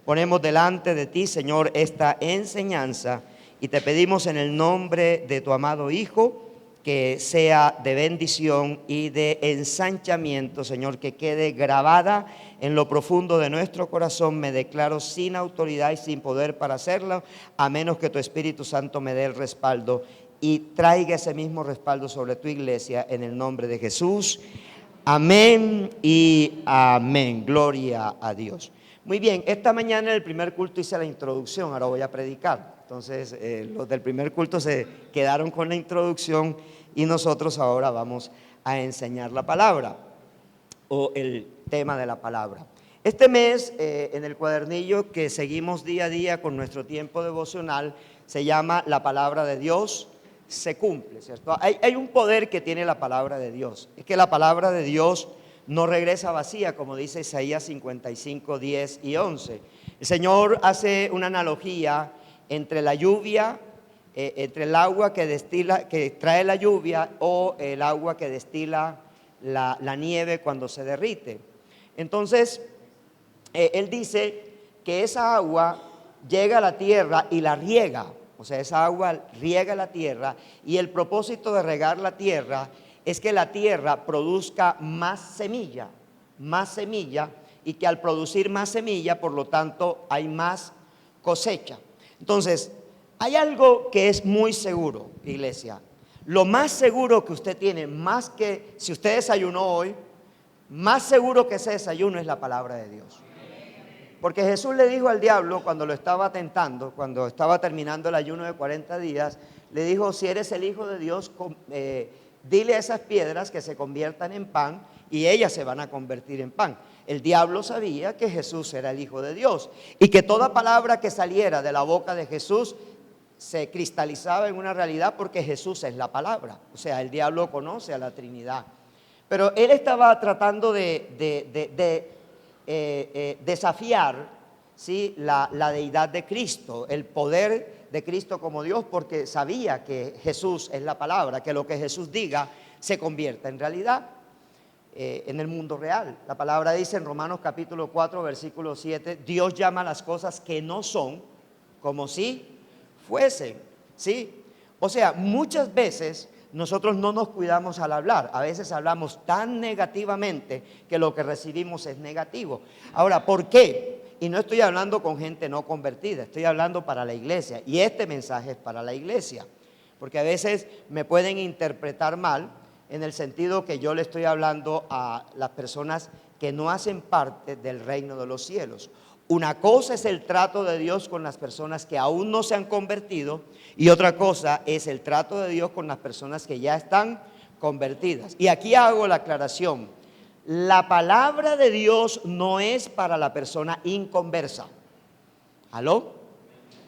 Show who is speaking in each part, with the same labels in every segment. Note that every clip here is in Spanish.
Speaker 1: Ponemos delante de ti, Señor, esta enseñanza y te pedimos en el nombre de tu amado Hijo que sea de bendición y de ensanchamiento, Señor, que quede grabada en lo profundo de nuestro corazón. Me declaro sin autoridad y sin poder para hacerlo, a menos que tu Espíritu Santo me dé el respaldo y traiga ese mismo respaldo sobre tu iglesia en el nombre de Jesús. Amén y amén. Gloria a Dios. Muy bien, esta mañana en el primer culto hice la introducción, ahora voy a predicar. Entonces los del primer culto se quedaron con la introducción y nosotros ahora vamos a enseñar la palabra o el tema de la palabra. Este mes en el cuadernillo que seguimos día a día con nuestro tiempo devocional se llama La Palabra de Dios se cumple, ¿cierto? Hay un poder que tiene la palabra de Dios, es que la palabra de Dios no regresa vacía, como dice Isaías 55, 10 y 11. El Señor hace una analogía entre la lluvia, entre el agua que destila, que trae la lluvia, o el agua que destila la nieve cuando se derrite. Entonces, Él dice que esa agua llega a la tierra y la riega. O sea, esa agua riega la tierra y el propósito de regar la tierra es que la tierra produzca más semilla y que al producir más semilla, por lo tanto, hay más cosecha. Entonces, hay algo que es muy seguro, iglesia. Lo más seguro que usted tiene, más que si usted desayunó hoy, más seguro que ese desayuno es la palabra de Dios. Porque Jesús le dijo al diablo cuando lo estaba tentando, cuando estaba terminando el ayuno de 40 días, le dijo: si eres el Hijo de Dios, dile a esas piedras que se conviertan en pan y ellas se van a convertir en pan. El diablo sabía que Jesús era el Hijo de Dios y que toda palabra que saliera de la boca de Jesús se cristalizaba en una realidad, porque Jesús es la palabra. O sea, el diablo conoce a la Trinidad. Pero él estaba tratando de desafiar, ¿sí?, la deidad de Cristo, el poder de Cristo como Dios, porque sabía que Jesús es la palabra, que lo que Jesús diga se convierta en realidad en el mundo real. La palabra dice en Romanos capítulo 4 versículo 7: Dios llama las cosas que no son como si fuesen, ¿sí? O sea, muchas veces nosotros no nos cuidamos al hablar. A veces hablamos tan negativamente que lo que recibimos es negativo. Ahora, ¿por qué? Y no estoy hablando con gente no convertida, estoy hablando para la iglesia. Y este mensaje es para la iglesia, porque a veces me pueden interpretar mal, en el sentido que yo le estoy hablando a las personas que no hacen parte del reino de los cielos. Una cosa es el trato de Dios con las personas que aún no se han convertido, y otra cosa es el trato de Dios con las personas que ya están convertidas. Y aquí hago la aclaración: la palabra de Dios no es para la persona inconversa. ¿Aló?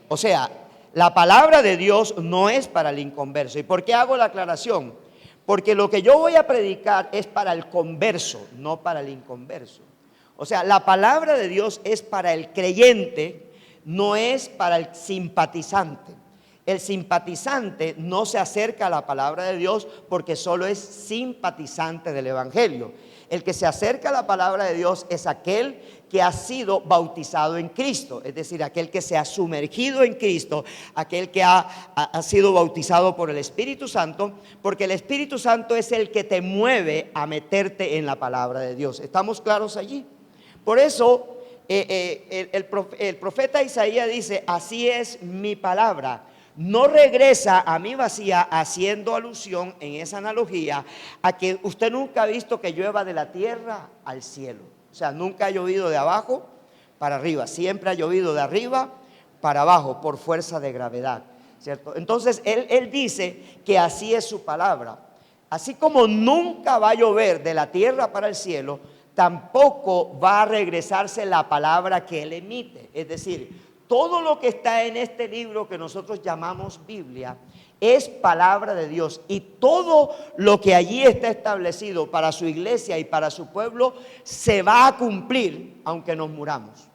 Speaker 1: O sea, la palabra de Dios no es para el inconverso. ¿Y por qué hago la aclaración? Porque lo que yo voy a predicar es para el converso, no para el inconverso. O sea, la palabra de Dios es para el creyente, no es para el simpatizante. El simpatizante no se acerca a la palabra de Dios porque solo es simpatizante del evangelio. El que se acerca a la palabra de Dios es aquel que ha sido bautizado en Cristo, es decir, aquel que se ha sumergido en Cristo, aquel que ha sido bautizado por el Espíritu Santo, porque el Espíritu Santo es el que te mueve a meterte en la palabra de Dios. ¿Estamos claros allí? Por eso el profeta Isaías dice: así es mi palabra, no regresa a mí vacía, haciendo alusión en esa analogía a que usted nunca ha visto que llueva de la tierra al cielo. O sea, nunca ha llovido de abajo para arriba, siempre ha llovido de arriba para abajo por fuerza de gravedad, ¿cierto? Entonces él dice que así es su palabra. Así como nunca va a llover de la tierra para el cielo, tampoco va a regresarse la palabra que él emite. Es decir, todo lo que está en este libro que nosotros llamamos Biblia es palabra de Dios, y todo lo que allí está establecido para su iglesia y para su pueblo se va a cumplir aunque nos muramos.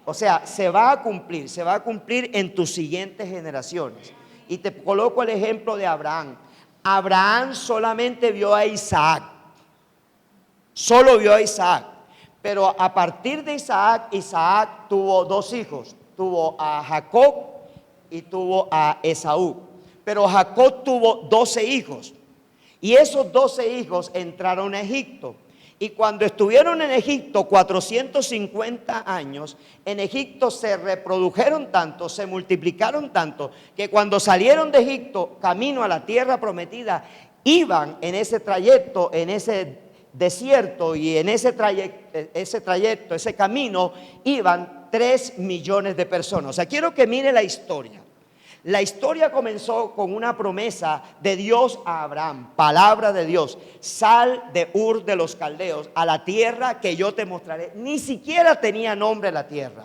Speaker 1: O sea, se va a cumplir en tus siguientes generaciones. Y te coloco el ejemplo de Abraham. Abraham solamente vio a Isaac, solo vio a Isaac. Pero a partir de Isaac, Isaac tuvo dos hijos. Tuvo a Jacob y tuvo a Esaú. Pero Jacob tuvo 12 hijos. Y esos 12 hijos entraron a Egipto. Y cuando estuvieron en Egipto 450 años, en Egipto se reprodujeron tanto, se multiplicaron tanto, que cuando salieron de Egipto camino a la tierra prometida, iban en ese trayecto, en ese desierto y en ese trayecto, ese camino, iban 3 millones de personas. O sea, quiero que mire la historia. La historia comenzó con una promesa de Dios a Abraham, palabra de Dios: sal de Ur de los Caldeos a la tierra que yo te mostraré. Ni siquiera tenía nombre la tierra,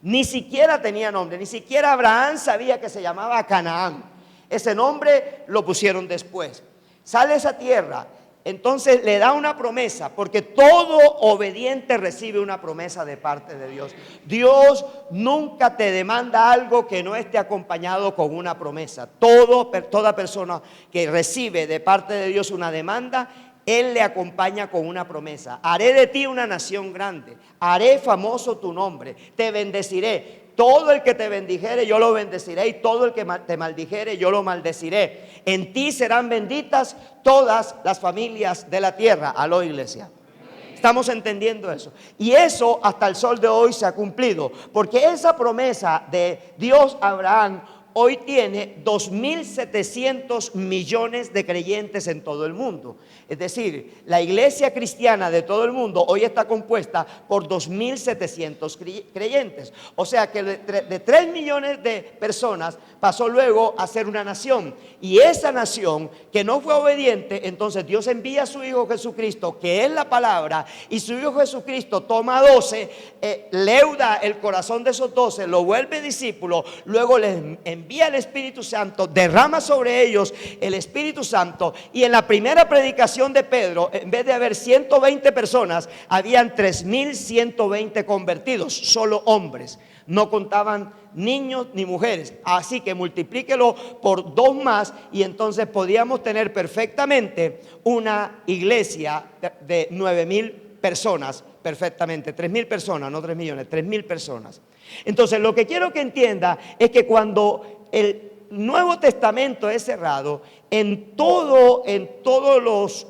Speaker 1: ni siquiera tenía nombre, ni siquiera Abraham sabía que se llamaba Canaán. Ese nombre lo pusieron después. Sale a esa tierra. Entonces le da una promesa, porque todo obediente recibe una promesa de parte de Dios. Dios nunca te demanda algo que no esté acompañado con una promesa. Toda persona que recibe de parte de Dios una demanda, Él le acompaña con una promesa. Haré de ti una nación grande, haré famoso tu nombre, te bendeciré. Todo el que te bendijere, yo lo bendeciré, y todo el que te maldijere, yo lo maldeciré. En ti serán benditas todas las familias de la tierra. Aló, iglesia. Estamos entendiendo eso. Y eso hasta el sol de hoy se ha cumplido, porque esa promesa de Dios a Abraham hoy tiene 2.700 millones de creyentes en todo el mundo. Es decir, la iglesia cristiana de todo el mundo hoy está compuesta por 2.700 creyentes. O sea que de 3 millones de personas pasó luego a ser una nación. Y esa nación que no fue obediente, entonces Dios envía a su Hijo Jesucristo, que es la palabra, y su Hijo Jesucristo toma 12, leuda el corazón de esos 12, lo vuelve discípulo, luego les envía el Espíritu Santo, derrama sobre ellos el Espíritu Santo. Y en la primera predicación de Pedro, en vez de haber 120 personas, habían 3.120 convertidos, solo hombres. No contaban niños ni mujeres. Así que multiplíquelo por 2 más, y entonces podíamos tener perfectamente una iglesia de 9.000 personas. Perfectamente, 3.000 personas, no 3 millones, 3.000 personas. Entonces, lo que quiero que entienda es que cuando el Nuevo Testamento es cerrado, en todas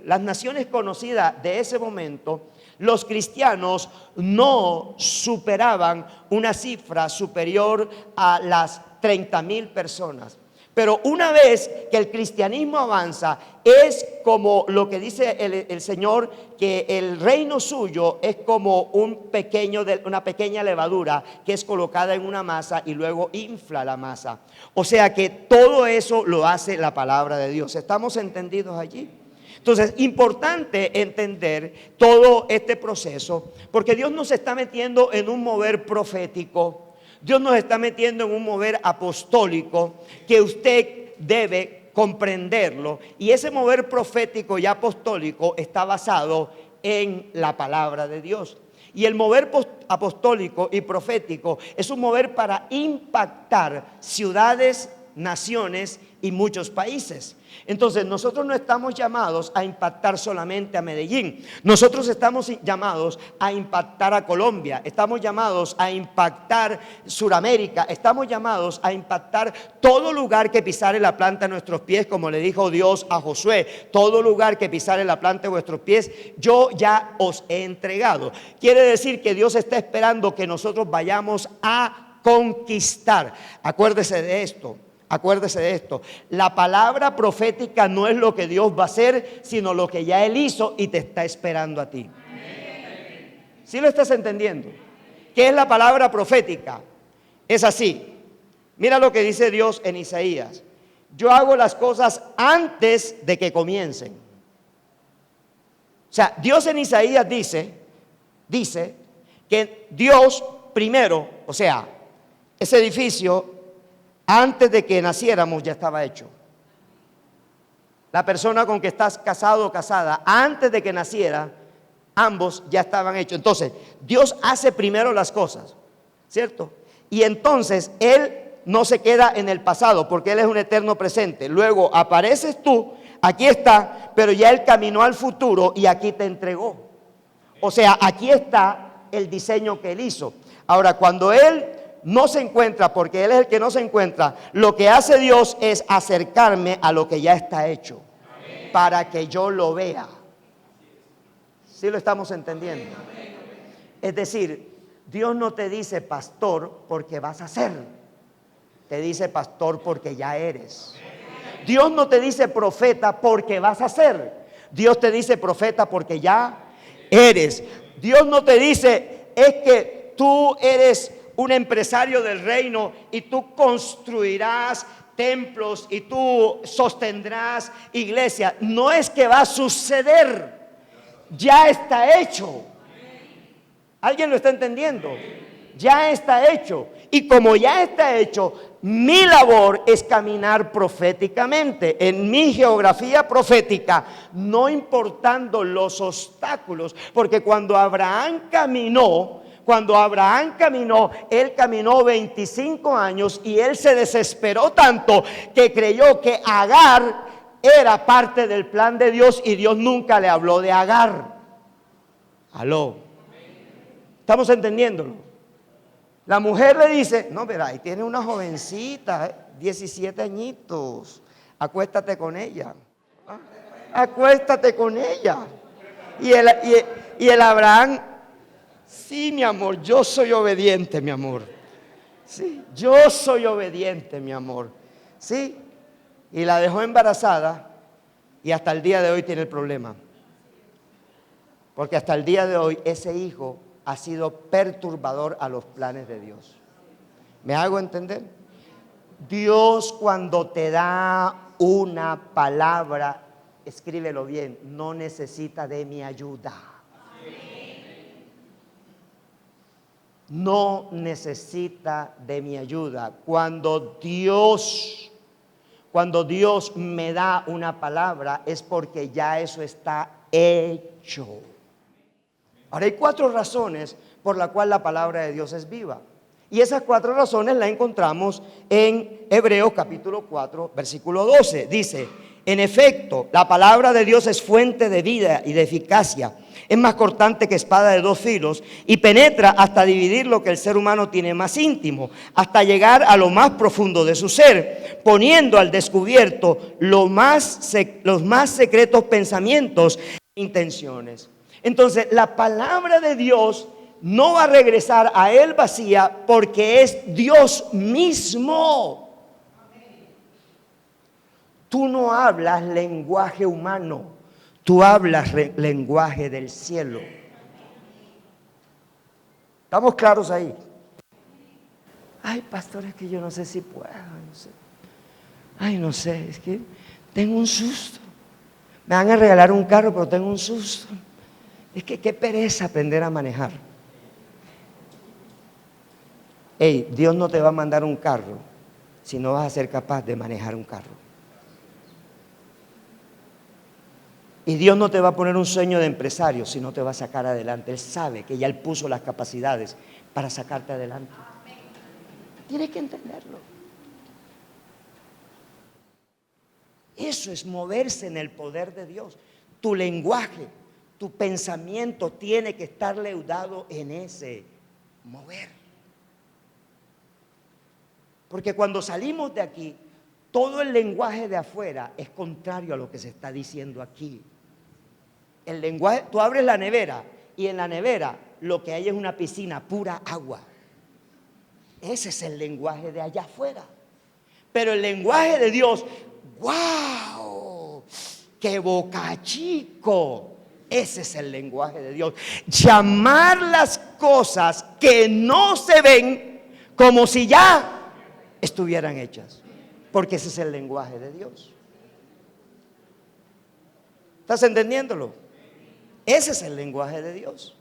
Speaker 1: las naciones conocidas de ese momento, los cristianos no superaban una cifra superior a las 30.000 personas. Pero una vez que el cristianismo avanza, es como lo que dice el Señor, que el reino suyo es como una pequeña levadura que es colocada en una masa y luego infla la masa. O sea que todo eso lo hace la palabra de Dios. ¿Estamos entendidos allí? Entonces, importante entender todo este proceso, porque Dios nos está metiendo en un mover profético. Dios nos está metiendo en un mover apostólico que usted debe comprenderlo. Y ese mover profético y apostólico está basado en la palabra de Dios. Y el mover apostólico y profético es un mover para impactar ciudades, naciones y muchos países. Entonces nosotros no estamos llamados a impactar solamente a Medellín. Nosotros estamos llamados a impactar a Colombia. Estamos llamados a impactar Suramérica. Estamos llamados a impactar todo lugar que pisare la planta de nuestros pies, como le dijo Dios a Josué. Todo lugar que pisare la planta de vuestros pies, yo ya os he entregado. Quiere decir que Dios está esperando que nosotros vayamos a conquistar. Acuérdese de esto. Acuérdese de esto: la palabra profética no es lo que Dios va a hacer, sino lo que ya Él hizo y te está esperando a ti. ¿Sí lo estás entendiendo? ¿Qué es la palabra profética? Es así. Mira lo que dice Dios en Isaías: yo hago las cosas antes de que comiencen. O sea, Dios en Isaías dice que Dios primero, o sea, ese edificio, antes de que naciéramos ya estaba hecho. La persona con que estás casado o casada, antes de que naciera, ambos ya estaban hechos. Entonces, Dios hace primero las cosas, ¿cierto? Y entonces Él no se queda en el pasado, porque Él es un eterno presente. Luego apareces tú, aquí está, pero ya Él caminó al futuro y aquí te entregó. O sea, aquí está el diseño que Él hizo. Ahora, cuando Él no se encuentra, porque Él es el que no se encuentra, lo que hace Dios es acercarme a lo que ya está hecho, para que yo lo vea. ¿Sí lo estamos entendiendo? Es decir, Dios no te dice pastor porque vas a ser, te dice pastor porque ya eres. Dios no te dice profeta porque vas a ser, Dios te dice profeta porque ya eres. Dios no te dice es que tú eres un empresario del reino y tú construirás templos y tú sostendrás iglesias. No es que va a suceder, ya está hecho. ¿Alguien lo está entendiendo? Ya está hecho. Y como ya está hecho, mi labor es caminar proféticamente, en mi geografía profética, no importando los obstáculos, porque cuando Abraham caminó, él caminó 25 años y él se desesperó tanto que creyó que Agar era parte del plan de Dios y Dios nunca le habló de Agar. Aló. ¿Estamos entendiéndolo? La mujer le dice, no, pero ahí tiene una jovencita, 17 añitos, acuéstate con ella. Acuéstate con ella. Y el Abraham, sí, mi amor, yo soy obediente, mi amor. Sí, yo soy obediente, mi amor. Sí, y la dejó embarazada y hasta el día de hoy tiene el problema. Porque hasta el día de hoy ese hijo ha sido perturbador a los planes de Dios. ¿Me hago entender? Dios, cuando te da una palabra, escríbelo bien, no necesita de mi ayuda. No necesita de mi ayuda. Cuando Dios me da una palabra es porque ya eso está hecho. Ahora hay 4 razones por las cuales la palabra de Dios es viva. Y esas 4 razones las encontramos en Hebreos capítulo 4, versículo 12. Dice, en efecto, la palabra de Dios es fuente de vida y de eficacia. Es más cortante que espada de 2 filos y penetra hasta dividir lo que el ser humano tiene más íntimo, hasta llegar a lo más profundo de su ser, poniendo al descubierto los más secretos pensamientos e intenciones. Entonces, la palabra de Dios no va a regresar a él vacía porque es Dios mismo. Tú no hablas lenguaje humano, tú hablas lenguaje del cielo. ¿Estamos claros ahí? Ay, pastor, es que yo no sé si puedo, no sé. Ay, no sé, es que tengo un susto. Me van a regalar un carro, pero tengo un susto. Es que qué pereza aprender a manejar. Hey, Dios no te va a mandar un carro si no vas a ser capaz de manejar un carro. Y Dios no te va a poner un sueño de empresario si no te va a sacar adelante. Él sabe que ya Él puso las capacidades para sacarte adelante. Tienes que entenderlo. Eso es moverse en el poder de Dios. Tu lenguaje, tu pensamiento tiene que estar leudado en ese mover. Porque cuando salimos de aquí, todo el lenguaje de afuera es contrario a lo que se está diciendo aquí. El lenguaje, tú abres la nevera y en la nevera lo que hay es una piscina, pura agua. Ese es el lenguaje de allá afuera. Pero el lenguaje de Dios, ¡wow! ¡Qué boca chico! Ese es el lenguaje de Dios. Llamar las cosas que no se ven como si ya estuvieran hechas. Porque ese es el lenguaje de Dios. ¿Estás entendiéndolo? Ese es el lenguaje de Dios.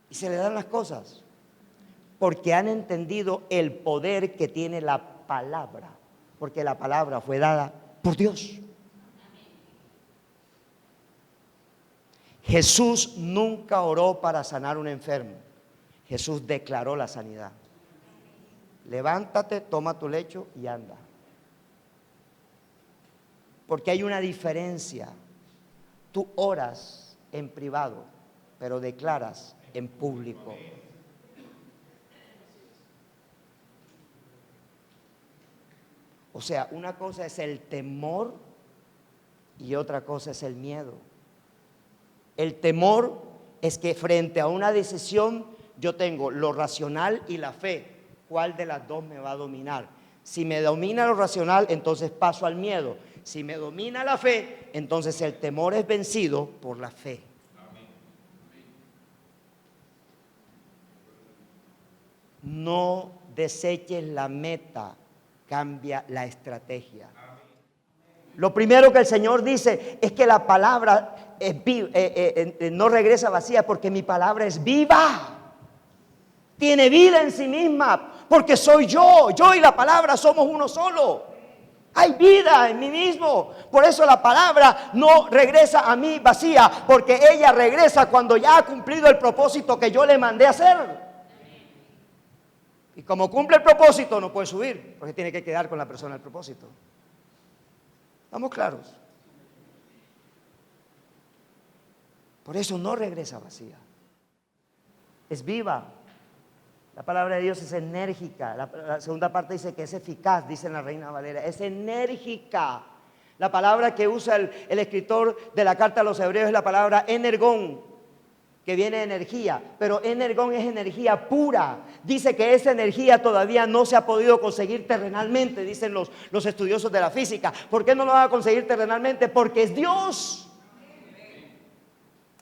Speaker 1: Y se le dan las cosas porque han entendido el poder que tiene la palabra. Porque la palabra fue dada por Dios. Jesús nunca oró para sanar a un enfermo. Jesús declaró la sanidad. Levántate, toma tu lecho y anda. Porque hay una diferencia. Tú oras en privado, pero declaras en público. O sea, una cosa es el temor y otra cosa es el miedo. El temor es que frente a una decisión yo tengo lo racional y la fe. ¿Cuál de las dos me va a dominar? Si me domina lo racional, entonces paso al miedo. Si me domina la fe, entonces el temor es vencido por la fe. No deseches la meta, cambia la estrategia. Lo primero que el Señor dice es que la palabra no regresa vacía, porque mi palabra es viva. Tiene vida en sí misma, porque soy yo y la palabra somos uno solo. Hay vida en mí mismo. Por eso la palabra no regresa a mí vacía, porque ella regresa cuando ya ha cumplido el propósito que yo le mandé a hacer. Y como cumple el propósito, no puede subir, porque tiene que quedar con la persona del propósito. ¿Estamos claros? Por eso no regresa vacía. Es viva. La palabra de Dios es enérgica. La segunda parte dice que es eficaz, dice en la Reina Valera. Es enérgica. La palabra que usa el escritor de la carta a los hebreos es la palabra energón, que viene de energía, pero energón es energía pura. Dice que esa energía todavía no se ha podido conseguir terrenalmente, dicen los estudiosos de la física. ¿Por qué no lo van a conseguir terrenalmente? Porque es Dios.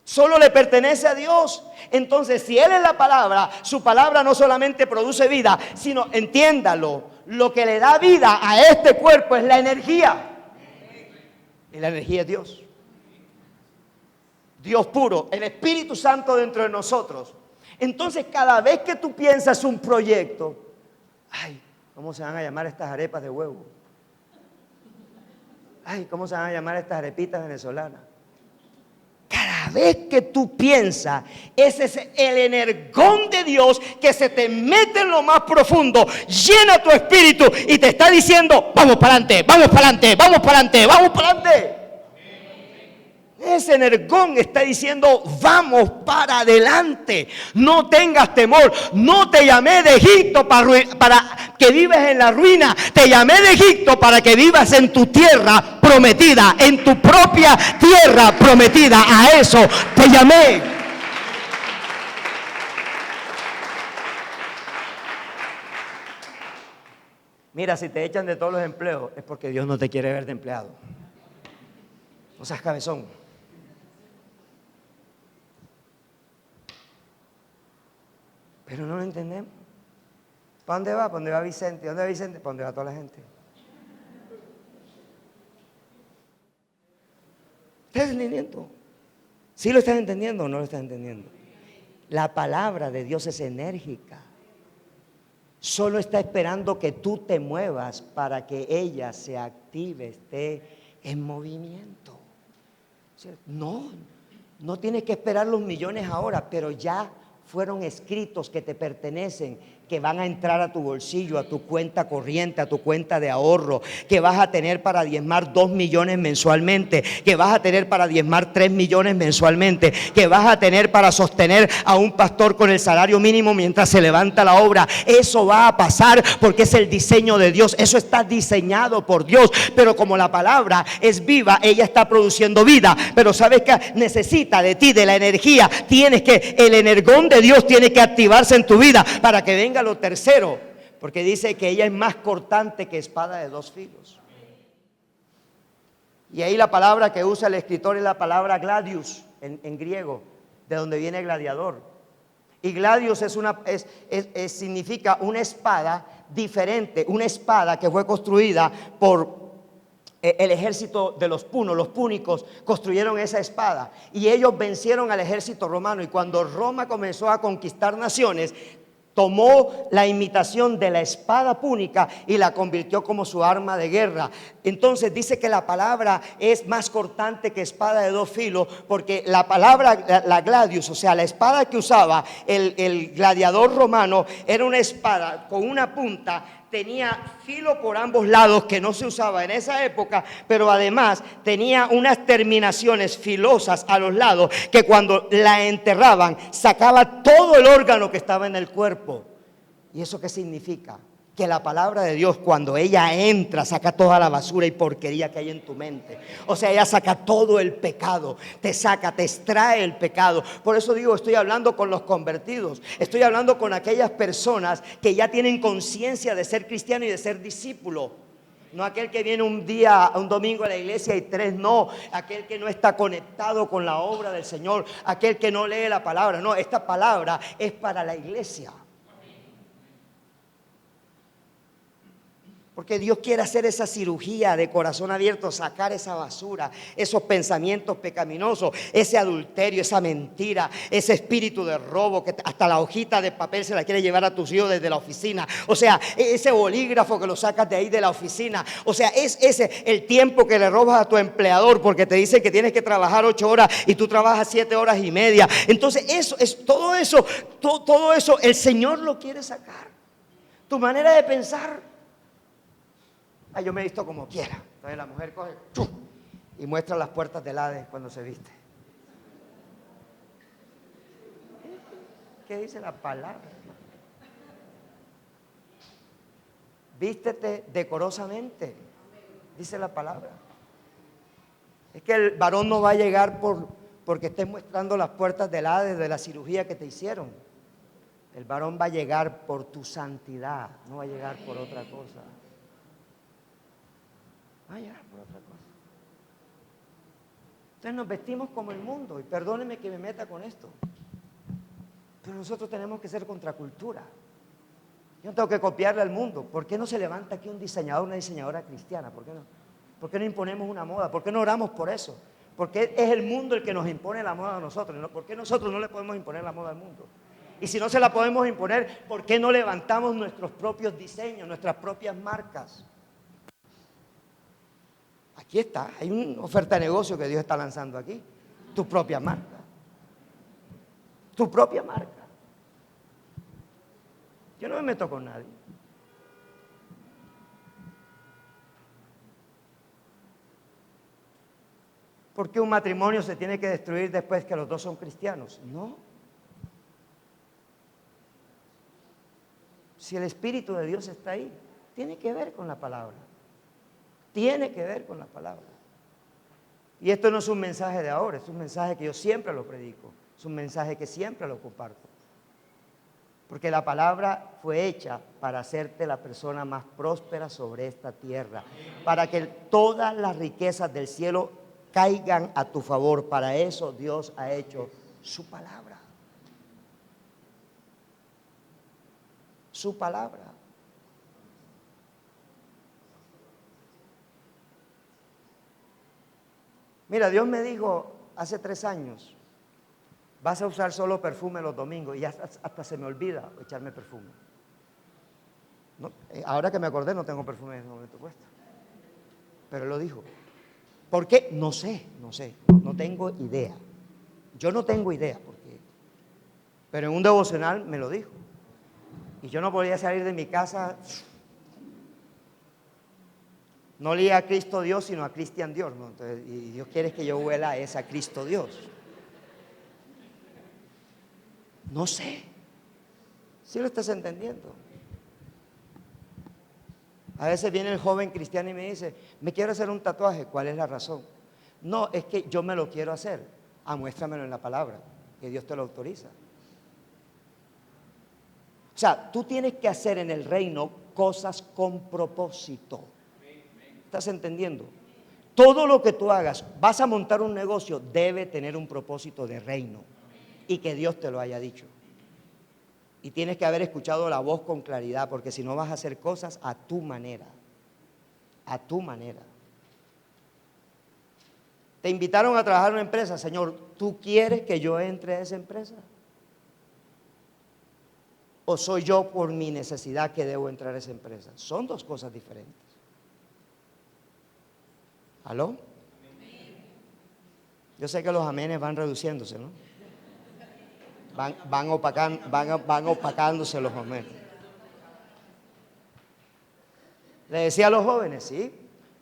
Speaker 1: Solo le pertenece a Dios. Entonces, si Él es la palabra, su palabra no solamente produce vida, sino, entiéndalo, lo que le da vida a este cuerpo es la energía. Y la energía es Dios. Dios puro, el Espíritu Santo dentro de nosotros. Entonces, cada vez que tú piensas un proyecto, ay, ¿cómo se van a llamar estas arepas de huevo? Ay, ¿cómo se van a llamar estas arepitas venezolanas? Cada vez que tú piensas, ese es el energón de Dios que se te mete en lo más profundo, llena tu espíritu y te está diciendo: vamos para adelante, vamos para adelante, vamos para adelante, vamos para adelante. Ese energón está diciendo: vamos para adelante, no tengas temor. No te llamé de Egipto para que vivas en la ruina, te llamé de Egipto para que vivas en tu tierra prometida, en tu propia tierra prometida. A eso te llamé. Mira, si te echan de todos los empleos es porque Dios no te quiere ver de empleado. No seas cabezón. Pero no lo entendemos. ¿Para dónde va? ¿Para dónde va Vicente? ¿Dónde va Vicente? ¿Para dónde va toda la gente? ¿Estás entendiendo? ¿Sí lo estás entendiendo o no lo estás entendiendo? La palabra de Dios es enérgica. Solo está esperando que tú te muevas para que ella se active, esté en movimiento. No tienes que esperar los millones ahora, pero ya fueron escritos que te pertenecen, que van a entrar a tu bolsillo, a tu cuenta corriente, a tu cuenta de ahorro, que vas a tener para diezmar 2 millones mensualmente, que vas a tener para diezmar 3 millones mensualmente, que vas a tener para sostener a un pastor con el salario mínimo mientras se levanta la obra. Eso va a pasar porque es el diseño de Dios, eso está diseñado por Dios. Pero como la palabra es viva, ella está produciendo vida. Pero sabes que necesita de ti, de la energía. El energón de Dios tiene que activarse en tu vida para que venga lo tercero, porque dice que ella es más cortante que espada de 2 filos. Y ahí la palabra que usa el escritor es la palabra gladius en griego, de donde viene gladiador. Y gladius significa una espada diferente, una espada que fue construida por el ejército de los punos. Los púnicos construyeron esa espada y ellos vencieron al ejército romano. Y cuando Roma comenzó a conquistar naciones, tomó la imitación de la espada púnica y la convirtió como su arma de guerra. Entonces dice que la palabra es más cortante que espada de 2 filos, porque la palabra, la gladius, o sea, la espada que usaba el gladiador romano, era una espada con una punta tenía filo por ambos lados que no se usaba en esa época, pero además tenía unas terminaciones filosas a los lados que cuando la enterraban sacaba todo el órgano que estaba en el cuerpo. ¿Y eso qué significa? Que la palabra de Dios, cuando ella entra, saca toda la basura y porquería que hay en tu mente. O sea, ella saca todo el pecado, te saca, te extrae el pecado. Por eso digo, estoy hablando con los convertidos, estoy hablando con aquellas personas que ya tienen conciencia de ser cristiano y de ser discípulo. No aquel que viene un día, un domingo a la iglesia y 3 no. Aquel que no está conectado con la obra del Señor, aquel que no lee la palabra. No, esta palabra es para la iglesia. Porque Dios quiere hacer esa cirugía de corazón abierto, sacar esa basura, esos pensamientos pecaminosos, ese adulterio, esa mentira, ese espíritu de robo que hasta la hojita de papel se la quiere llevar a tus hijos desde la oficina. O sea, ese bolígrafo que lo sacas de ahí de la oficina. O sea, es ese el tiempo que le robas a tu empleador porque te dicen que tienes que trabajar 8 horas y tú trabajas 7 horas y media. Entonces, todo eso el Señor lo quiere sacar. Tu manera de pensar. Yo me he visto como quiera. Entonces la mujer coge ¡chum! Y muestra las puertas del Hades cuando se viste. ¿Qué dice la palabra? Vístete decorosamente, dice la palabra. Es que el varón no va a llegar porque estés mostrando las puertas del Hades de la cirugía que te hicieron. El varón va a llegar por tu santidad, no va a llegar por otra cosa. Ya, por otra cosa. Entonces nos vestimos como el mundo, y perdónenme que me meta con esto, pero nosotros tenemos que ser contracultura. Yo no tengo que copiarle al mundo. ¿Por qué no se levanta aquí un diseñador, una diseñadora cristiana? ¿Por qué no? ¿Por qué no imponemos una moda? ¿Por qué no oramos por eso? ¿Por qué es el mundo el que nos impone la moda a nosotros? ¿Por qué nosotros no le podemos imponer la moda al mundo? Y si no se la podemos imponer, ¿por qué no levantamos nuestros propios diseños, nuestras propias marcas? Aquí está, hay una oferta de negocio que Dios está lanzando aquí. Tu propia marca. Tu propia marca. Yo no me meto con nadie. ¿Por qué un matrimonio se tiene que destruir después que los dos son cristianos? No. Si el Espíritu de Dios está ahí, tiene que ver con la palabra. Tiene que ver con la palabra. Y esto no es un mensaje de ahora, es un mensaje que yo siempre lo predico. Es un mensaje que siempre lo comparto. Porque la palabra fue hecha para hacerte la persona más próspera sobre esta tierra. Para que todas las riquezas del cielo caigan a tu favor. Para eso Dios ha hecho su palabra. Su palabra. Mira, Dios me dijo hace 3 años, vas a usar solo perfume los domingos, y hasta se me olvida echarme perfume. No, ahora que me acordé, no tengo perfume en este momento puesto. Pero Él lo dijo. ¿Por qué? No sé, no tengo idea. Yo no tengo idea por qué. Pero en un devocional me lo dijo. Y yo no podía salir de mi casa. No leía a Cristo Dios, sino a Cristian Dios, ¿no? Entonces, y Dios quiere que yo huela a esa Cristo Dios. No sé. ¿Sí lo estás entendiendo? A veces viene el joven cristiano y me dice, me quiero hacer un tatuaje. ¿Cuál es la razón? No, es que yo me lo quiero hacer. Muéstramelo en la palabra, que Dios te lo autoriza. O sea, tú tienes que hacer en el reino cosas con propósito. ¿Estás entendiendo? Todo lo que tú hagas, vas a montar un negocio, debe tener un propósito de reino y que Dios te lo haya dicho. Y tienes que haber escuchado la voz con claridad, porque si no vas a hacer cosas a tu manera. A tu manera. Te invitaron a trabajar en una empresa, Señor, ¿tú quieres que yo entre a esa empresa? ¿O soy yo por mi necesidad que debo entrar a esa empresa? Son dos cosas diferentes. ¿Aló? Yo sé que los amenes van reduciéndose, ¿no? Van opacándose los amenes. Le decía a los jóvenes, sí,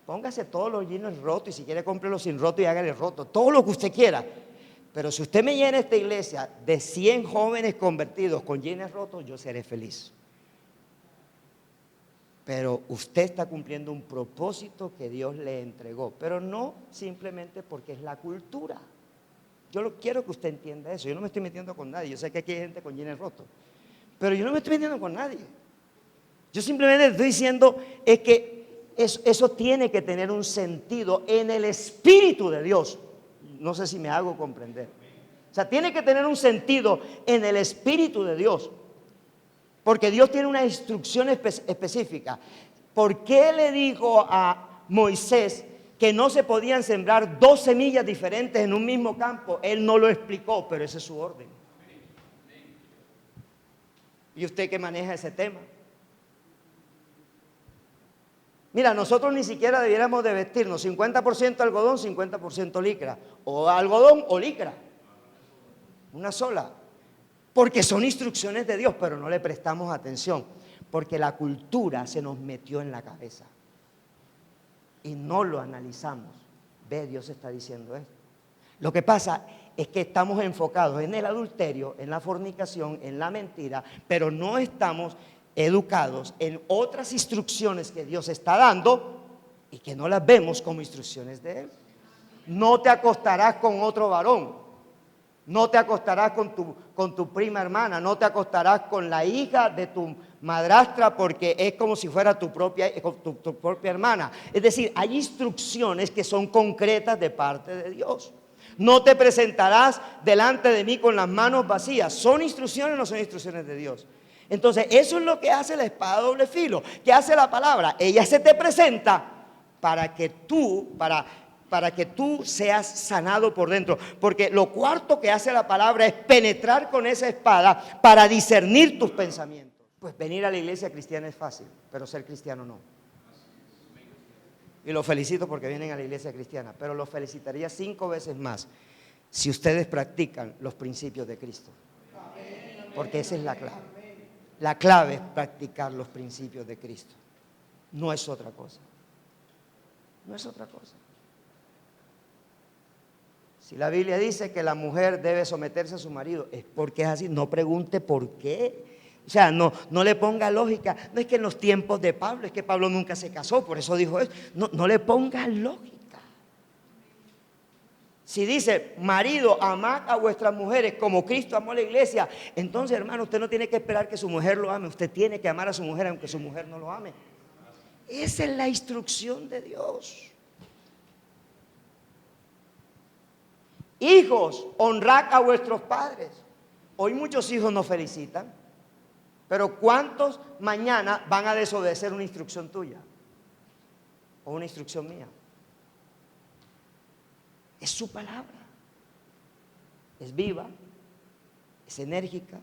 Speaker 1: póngase todos los jeans rotos y si quiere cómprelos sin roto y hágale roto, todo lo que usted quiera. Pero si usted me llena esta iglesia de 100 jóvenes convertidos con jeans rotos, yo seré feliz. Pero usted está cumpliendo un propósito que Dios le entregó, pero no simplemente porque es la cultura. Quiero que usted entienda eso. Yo no me estoy metiendo con nadie. Yo sé que aquí hay gente con jeans rotos, pero yo no me estoy metiendo con nadie. Yo simplemente estoy diciendo es que eso tiene que tener un sentido en el Espíritu de Dios. No sé si me hago comprender. O sea, tiene que tener un sentido en el Espíritu de Dios. Porque Dios tiene una instrucción específica. ¿Por qué le dijo a Moisés que no se podían sembrar 2 semillas diferentes en un mismo campo? Él no lo explicó, pero ese es su orden. ¿Y usted que maneja ese tema? Mira, nosotros ni siquiera debiéramos de vestirnos 50% algodón, 50% licra. O algodón o licra. Una sola. Porque son instrucciones de Dios, pero no le prestamos atención. Porque la cultura se nos metió en la cabeza. Y no lo analizamos. Ve, Dios está diciendo esto. Lo que pasa es que estamos enfocados en el adulterio, en la fornicación, en la mentira, pero no estamos educados en otras instrucciones que Dios está dando y que no las vemos como instrucciones de Él. No te acostarás con otro varón, no te acostarás con tu prima hermana, no te acostarás con la hija de tu madrastra porque es como si fuera tu propia hermana. Es decir, hay instrucciones que son concretas de parte de Dios. No te presentarás delante de mí con las manos vacías. ¿Son instrucciones o no son instrucciones de Dios? Entonces, eso es lo que hace la espada doble filo. ¿Qué hace la palabra? Ella se te presenta para que tú seas sanado por dentro. Porque lo cuarto que hace la palabra es penetrar con esa espada para discernir tus pensamientos. Pues venir a la iglesia cristiana es fácil, pero ser cristiano no. Y los felicito porque vienen a la iglesia cristiana, pero los felicitaría 5 veces más si ustedes practican los principios de Cristo. Porque esa es la clave. La clave es practicar los principios de Cristo. No es otra cosa. No es otra cosa. Si la Biblia dice que la mujer debe someterse a su marido, es porque es así. No pregunte por qué. O sea, no le ponga lógica. No es que en los tiempos de Pablo, es que Pablo nunca se casó, por eso dijo eso. No le ponga lógica. Si dice, marido, amad a vuestras mujeres como Cristo amó a la iglesia, entonces, hermano, usted no tiene que esperar que su mujer lo ame. Usted tiene que amar a su mujer aunque su mujer no lo ame. Esa es la instrucción de Dios. Hijos, honrad a vuestros padres. Hoy muchos hijos nos felicitan, pero ¿cuántos mañana van a desobedecer una instrucción tuya o una instrucción mía? Es su palabra. Es viva, es enérgica,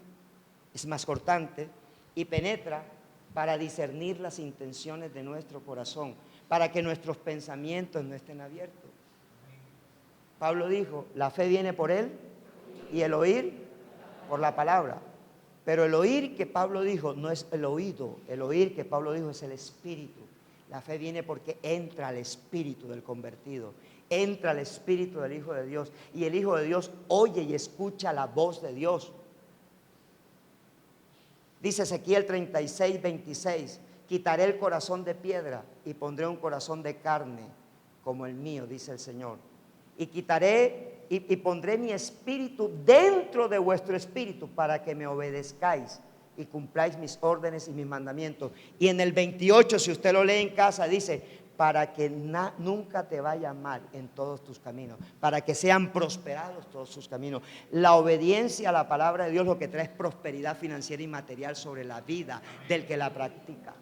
Speaker 1: es más cortante y penetra para discernir las intenciones de nuestro corazón, para que nuestros pensamientos no estén abiertos. Pablo dijo, la fe viene por él y el oír por la palabra. Pero el oír que Pablo dijo no es el oído, el oír que Pablo dijo es el espíritu. La fe viene porque entra al espíritu del convertido, entra al espíritu del Hijo de Dios, y el Hijo de Dios oye y escucha la voz de Dios. Dice Ezequiel 36, 26, quitaré el corazón de piedra y pondré un corazón de carne como el mío, dice el Señor. Y quitaré y pondré mi espíritu dentro de vuestro espíritu para que me obedezcáis y cumpláis mis órdenes y mis mandamientos. Y en el 28, si usted lo lee en casa, dice, para que nunca te vaya mal en todos tus caminos, para que sean prosperados todos tus caminos. La obediencia a la palabra de Dios lo que trae es prosperidad financiera y material sobre la vida del que la practica.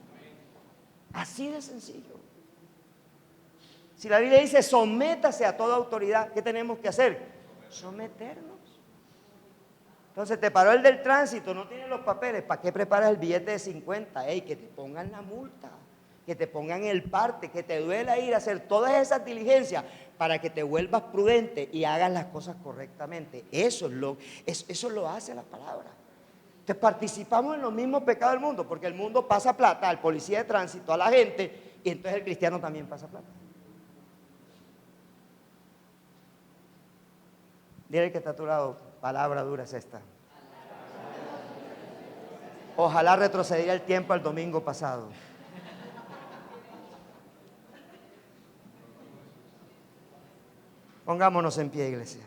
Speaker 1: Así de sencillo. Si la Biblia dice sométase a toda autoridad, ¿qué tenemos que hacer? Someternos. Entonces te paró el del tránsito, no tiene los papeles, ¿para qué preparas el billete de 50? Que te pongan la multa, que te pongan el parte, que te duela ir a hacer todas esas diligencias para que te vuelvas prudente y hagas las cosas correctamente. Eso lo hace la palabra. Entonces participamos en los mismos pecados del mundo, porque el mundo pasa plata al policía de tránsito, a la gente, Y entonces el cristiano también pasa plata. Dile que está a tu lado, palabra dura es esta. Ojalá retrocediera el tiempo al domingo pasado. Pongámonos en pie, iglesia.